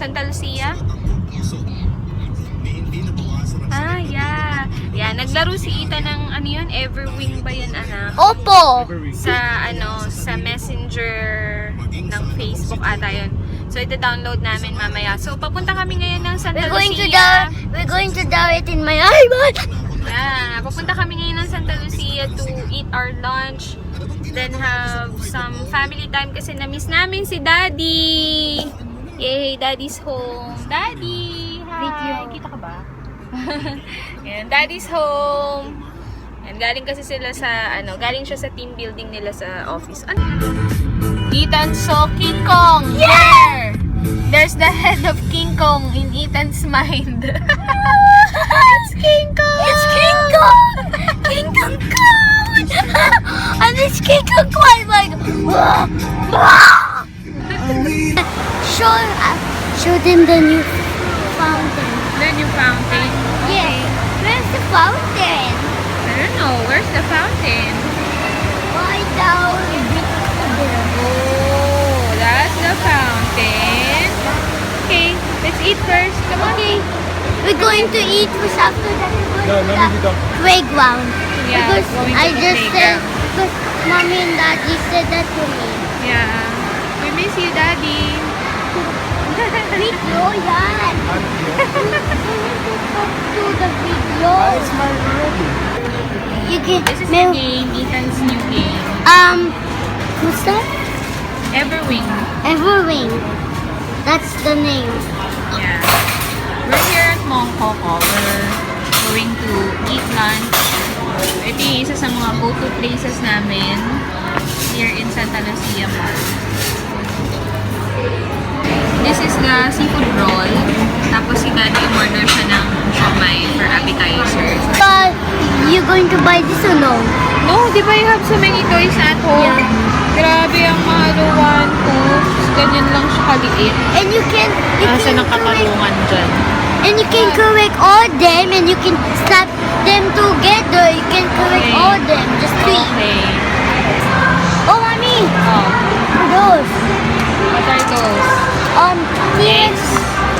Santa Lucia? Ah, yeah. Yeah, naglaro si Ethan ng ano yun? Everwing ba yun, anak? Opo! Sa messenger ng Facebook ata yun. So, ito-download namin mamaya. So, papunta kami ngayon ng Santa Lucia. We're going to do it in my iPad. Yeah, papunta kami ngayon ng Santa Lucia to eat our lunch. Then have some family time kasi na-miss namin si Daddy. Yay, Daddy's home. Daddy! Hi! Video. Kita ka ba? Yan, Daddy's home. Yan, galing kasi sila sa, galing siya sa team building nila sa office. Ano? Ethan saw King Kong! Yeah! There's the head of King Kong in Ethan's mind. It's King Kong! It's King Kong! King Kong Kong! And it's King Kong quite like... Show them the new fountain. The new fountain. Yeah. Where's the fountain? I don't know. Where's the fountain? Right down. Oh, that's the fountain. Okay, let's eat first. Come on. Okay. We're going to eat first after that. We're going to the playground. Yeah, Because going to I the just said, playground. because mommy and daddy said that to me. Yeah. We miss you, Daddy. Video yan. To the video. You can, This is the game, Ethan's new game. who's that? Everwing. Everwing. That's the name. Yeah. We're here at Mongkoko. We're going to eat lunch. Ito yung isa sa mga go-to places namin here in Santa Lucia Mall. This is the seafood roll. Tapos si Daddy order siya ng siomai for appetizers. You going to buy this or no? No, di ba you have so many toys at home? Yeah. Grabe ang mahaluan ko. Ganyan lang siya kaliit. And you can Nasa ng correct, katarungan dyan. and you can correct all them and you can slap them together. You can correct Okay. all them. Just three. Okay. Oh, mommy. Oh, Those. what are those? Eggs.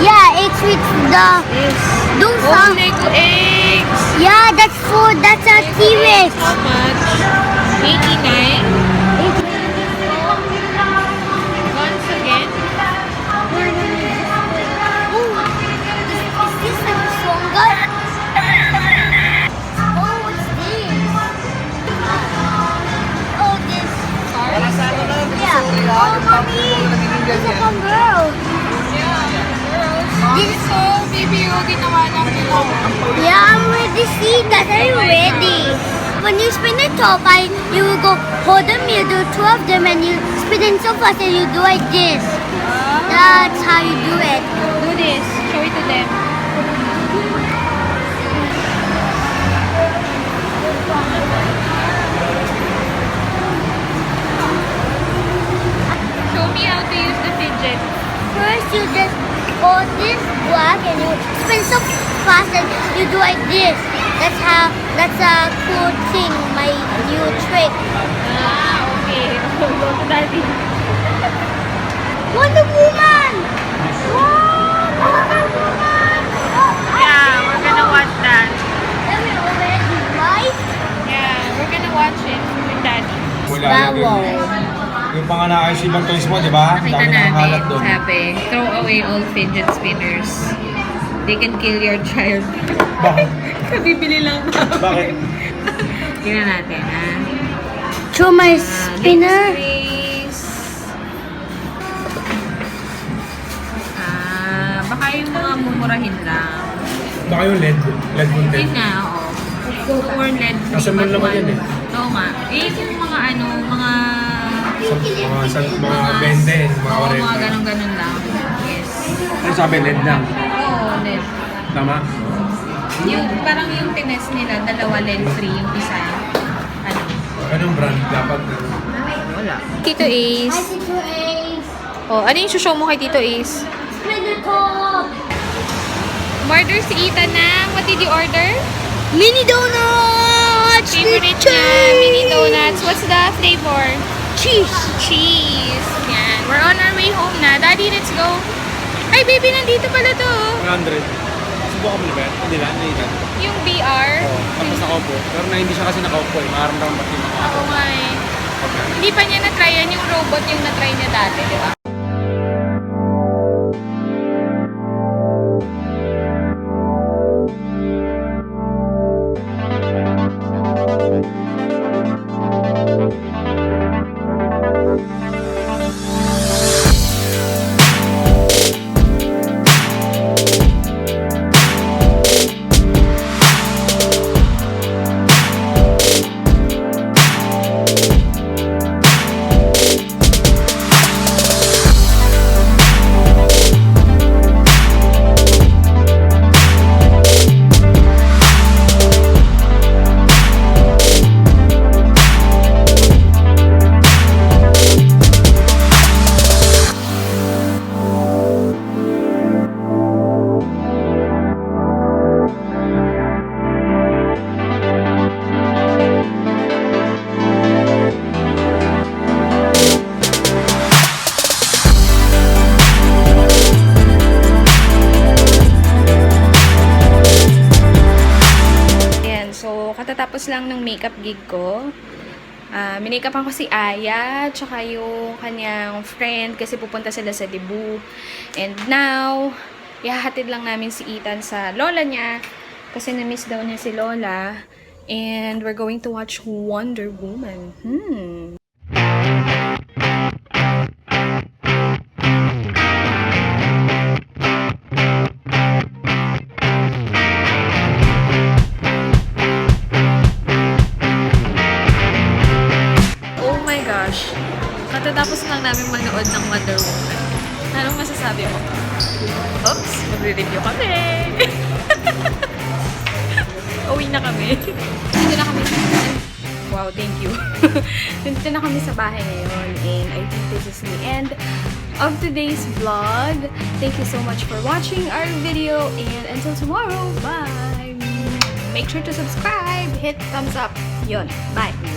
Yeah, eggs with the This. those Oh, are. Lego eggs. Yeah, that's food. That's a T-Rex. How much? 89. Once again. Is this a stronger? Oh, what's this? Oh, this. Yeah. Oh, mommy. This is a girl. This. So, baby, yung ginawa lang nila. Yeah, I'm ready to see that. I'm ready. When you spin the top, you will go hold them, you do two of them, and you spin it so fast, and you do like this. That's how you do it. Do this. Show it to them. Show me how to use the fidget. First, you just hold this block, and you spin so fast, and you do like this. That's a cool thing, my new trick. Ah, okay. Go to Daddy. Wonder Woman! Wow, Wonder Woman! Yeah, we're gonna watch that. Then we already, right? Yeah, we're gonna watch it with Daddy. Bawal. Yung panganakay si ibang toys mo, di ba? Nakita Dami nang kalat namin, doon. sabi, throw away all fidget spinners. They can kill your child. Bakit? Kabibili lang namin. Bakit? Tingnan natin, ha? Show my Next spinner. is... baka yung mga mumurahin lang. Baka yung LED. LED Yun content. nga, oo. Or LED. Nasa mall naman yan eh. Oo nga. Eh, yung mga mga... Mga 20, mga Oo, 40. mga ganun-ganun lang. Yes. Ano sabi? LED lang. Oo, LED. Tama? Yung, parang yung tinest nila, dalawa LED free, yung isa, ano. Anong brand dapat? Wala. Tito Ace. I see two A's. Oh, ano yung show mo kay Tito Ace? Spin the top. Order si Ethan na. What did you order? Mini donuts. Favorite niya, mini donuts. What's the flavor? Cheese. Cheese. Yan. We're on our way home na. Daddy, let's go. Ay, baby, nandito pala to. 100. Subukan mo na ba yan? Hindi lang, hindi lang. Yung VR. Oo, tapos nakaupo. Pero na hindi siya kasi nakaupo eh. Makaramdaman ba't yung Ako nga eh. Hindi pa niya na-try yan. Yung robot yung na-try niya dati, di ba? Katatapos lang ng makeup gig ko. Minakeupan ko si Aya, tsaka yung kanyang friend kasi pupunta sila sa Cebu. And now, ihahatid lang namin si Ethan sa lola niya kasi na-miss daw niya si Lola. And we're going to watch Wonder Woman. Katatapos lang namin manood ng Wonder Woman. Anong masasabi mo? Oops! Magre-review kami! Uwi na kami. Dito na kami. Wow, thank you. Dito na kami sa bahay ngayon. And I think this is the end of today's vlog. Thank you so much for watching our video. And until tomorrow, bye! Make sure to subscribe. Hit thumbs up. Yun. Bye!